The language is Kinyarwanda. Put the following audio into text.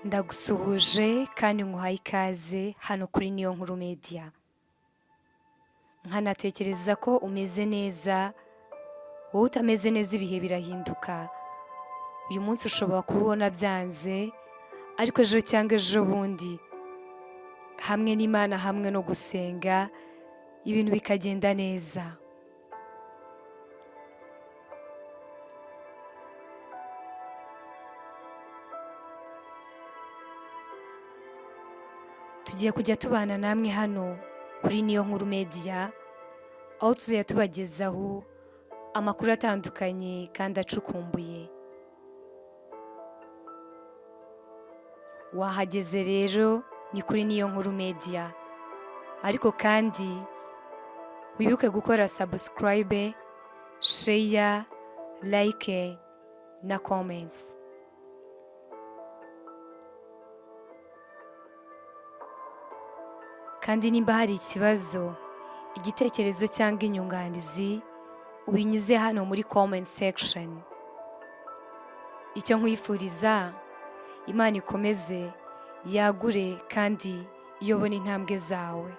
Ndagusuhuje kandi nguhaye ikaze hano kuri Niyonkuru Media. Nkanatekereza ko umeze neza, wowe utameze neza ibihe birahinduka. Uyu munsi ushobora kubona byanze, ariko ejo cyangwa ejo bundi hamwe n'Imana hamwe no gusenga ibintu bikagenda neza. Tugiye kujya tubana namwe hano kuri Niyonkuru Media, aho tuzajya tubagezaho amakuru atandukanye kandi acukumbuye. Wahageze rero ni kuri Niyonkuru Media, ariko kandi wibuke gukora subscribe, share, like na comments. Kandi nimba hari ikibazo, igitekerezo cyangwa inyunganizi, ubinyuze hano muri comment section. Icyo nkwifuriza, Imana ikomeze yagure kandi iyobone intambwe zawe.